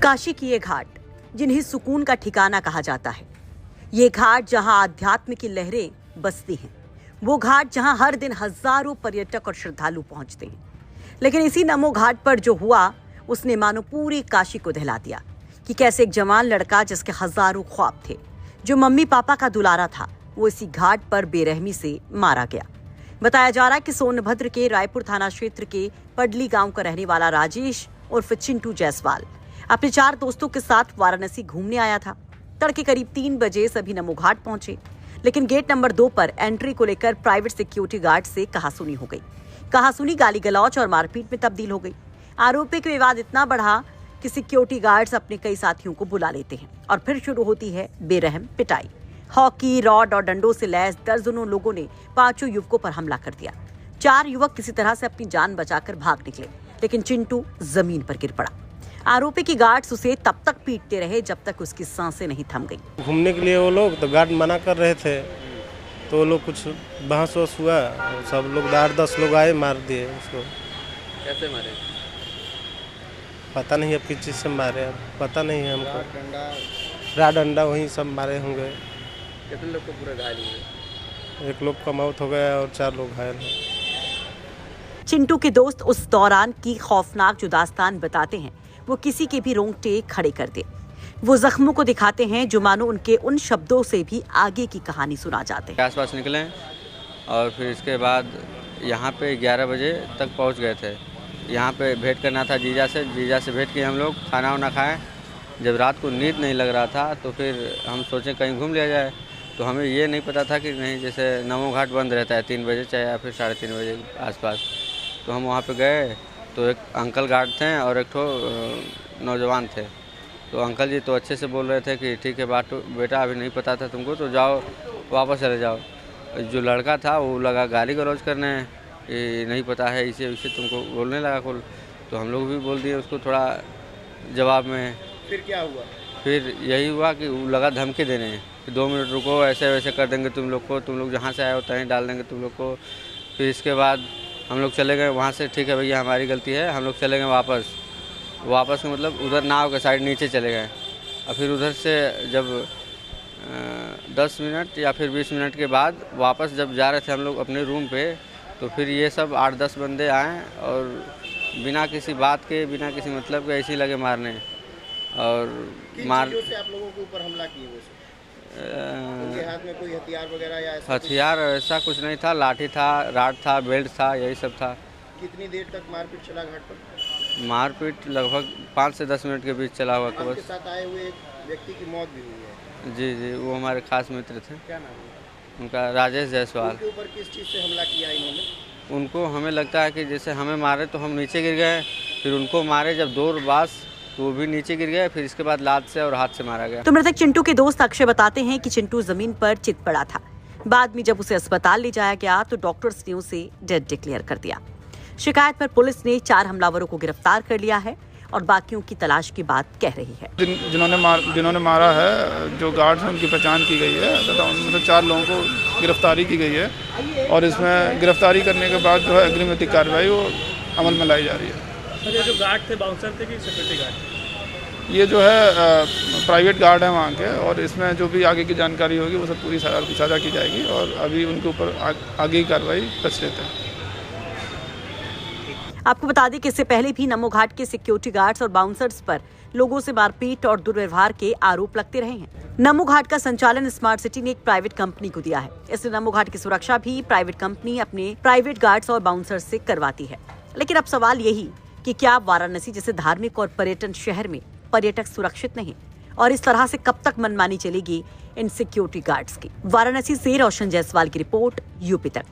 काशी की ये घाट जिन्हें सुकून का ठिकाना कहा जाता है, ये घाट जहां आध्यात्म की लहरें बसती हैं, वो घाट जहां हर दिन हजारों पर्यटक और श्रद्धालु पहुंचते हैं। लेकिन इसी नमो घाट पर जो हुआ उसने मानो पूरी काशी को दहला दिया कि कैसे एक जवान लड़का जिसके हजारों ख्वाब थे, जो मम्मी पापा का दुलारा था, वो इसी घाट पर बेरहमी से मारा गया। बताया जा रहा है कि सोनभद्र के रायपुर थाना क्षेत्र के पडली गांव का रहने वाला राजेश उर्फ चिंटू जायसवाल अपने 4 दोस्तों के साथ वाराणसी घूमने आया था। तड़के करीब 3 बजे सभी नमो घाट पहुंचे, लेकिन गेट नंबर 2 पर एंट्री को लेकर प्राइवेट सिक्योरिटी गार्ड से कहासुनी हो गई। कहासुनी गाली गलौज और मारपीट में तब्दील हो गई। आरोपी का विवाद इतना बढ़ा कि सिक्योरिटी गार्ड्स अपने कई साथियों को बुला लेते हैं और फिर शुरू होती है बेरहम पिटाई। हॉकी, रॉड और डंडों से लैस दर्जनों लोगों ने 5 युवकों पर हमला कर दिया। 4 युवक किसी तरह से अपनी जान बचाकर भाग निकले, लेकिन चिंटू जमीन पर गिर पड़ा। आरोपी की गार्ड्स उसे तब तक पीटते रहे जब तक उसकी सांसें नहीं थम गई। घूमने के लिए वो लोग तो गार्ड मना कर रहे थे, तो वो लोग कुछ बहस वहस हुआ, सब लोग 8-10 लोग आए, मार दिए उसको। कैसे मारे? पता नहीं अब किस चीज़ से मारे, पता नहीं है हमको। राड डंडा वहीं सब मारे होंगे। कितने लोग को पूरे घायल हुए? 1 लोग का मौत हो गया और 4 लोग घायल हैं। चिंटू के दोस्त उस दौरान की खौफनाक जो दास्तान बताते हैं, वो किसी के भी रोंगटे खड़े कर दे। वो जख्मों को दिखाते हैं जो मानो उनके उन शब्दों से भी आगे की कहानी सुना जाते हैं। आसपास निकले और फिर इसके बाद यहाँ पे 11 बजे तक पहुँच गए थे। यहाँ पे भेंट करना था जीजा से भेंट किए हम लोग, खाना वाना खाएं। जब रात को नींद नहीं लग रहा था तो फिर हम सोचे कहीं घूम लिया जाए, तो हमें ये नहीं पता था कि नहीं, जैसे नमो घाट बंद रहता है 3 बजे चाहे या फिर 3:30 बजे आसपास। तो हम वहाँ पे गए तो एक अंकल गार्ड थे और एक नौजवान थे। तो अंकल जी तो अच्छे से बोल रहे थे कि ठीक है बेटा, अभी नहीं पता था तुमको तो जाओ, वापस चले जाओ। जो लड़का था वो लगा गाली गलौज करने, ये नहीं पता है इसे उसे तुमको बोलने लगा कुल। तो हम लोग भी बोल दिए उसको थोड़ा जवाब में। फिर क्या हुआ? फिर यही हुआ कि वो लगा धमकी देने कि 2 मिनट रुको, ऐसे वैसे कर देंगे तुम लोग जहाँ से आए हो तहीं डाल देंगे तुम लोग को। फिर इसके बाद हम लोग चले गए वहाँ से, ठीक है भैया हमारी गलती है। हम लोग चले गए वापस में, मतलब उधर नाव के साइड नीचे चले गए। और फिर उधर से जब 10 मिनट या फिर 20 मिनट के बाद वापस जब जा रहे थे हम लोग अपने रूम पे, तो फिर ये सब 8-10 बंदे आए और बिना किसी बात के, बिना किसी मतलब के ऐसे ही लगे मारने। और मार से आप लोगों के ऊपर हमला किए? उनके हाथ में कोई हथियार वगैरह या ऐसा? हथियार ऐसा कुछ नहीं था, लाठी था, राड था, बेल्ट था, यही सब था। कितनी देर तक मारपीट चला घाट पर? मारपीट लगभग 5 से 10 मिनट के बीच चला हुआ। आपके साथ आए हुए एक व्यक्ति की मौत भी हुई है? जी, वो हमारे खास मित्र थे। क्या नाम है उनका? राजेश जायसवाल। उनके ऊपर किस चीज़ से हमला किया इन्होंने? उनको हमें लगता है कि जैसे हमें मारे तो हम नीचे गिर गए, फिर उनको मारे जब 2 बास तो वो भी नीचे गिर गए, फिर इसके बाद लात से और हाथ से मारा गया। तो मृतक चिंटू के दोस्त अक्षय बताते हैं कि चिंटू जमीन पर चित पड़ा था। बाद में जब उसे अस्पताल ले जाया गया तो डॉक्टर्स ने उसे डेड डिक्लेयर कर दिया। शिकायत पर पुलिस ने 4 हमलावरों को गिरफ्तार कर लिया है और बाकियों की तलाश की बात कह रही है। जिन्होंने मारा है, जो गार्ड्स हैं उनकी पहचान की गई है तथा उनमें 4 लोगों को गिरफ्तारी की गई है और इसमें गिरफ्तारी करने के बाद जो है अग्रिम विधिक कार्रवाई वो अमल में लाई जा रही है। ये जो गार्ड थे बाउंसर थे कि सिक्योरिटी गार्ड थे? ये जो है प्राइवेट गार्ड है वहाँ के, और इसमें जो भी आगे की जानकारी होगी वो सब पूरी साझा की जाएगी और अभी उनके ऊपर आगे की कार्रवाई प्रचलित है। आपको बता दें कि इससे पहले भी नमो घाट के सिक्योरिटी गार्ड्स और बाउंसर्स पर लोगों से मारपीट और दुर्व्यवहार के आरोप लगते रहे हैं। नमो घाट का संचालन स्मार्ट सिटी ने एक प्राइवेट कंपनी को दिया है, इसलिए नमो घाट की सुरक्षा भी प्राइवेट कंपनी अपने प्राइवेट गार्ड्स और बाउंसर्स से करवाती है। लेकिन अब सवाल यही कि क्या वाराणसी जैसे धार्मिक और पर्यटन शहर में पर्यटक सुरक्षित नहीं, और इस तरह से कब तक मनमानी चलेगी इन सिक्योरिटी गार्ड्स की? वाराणसी से रोशन जायसवाल की रिपोर्ट, यूपी तक।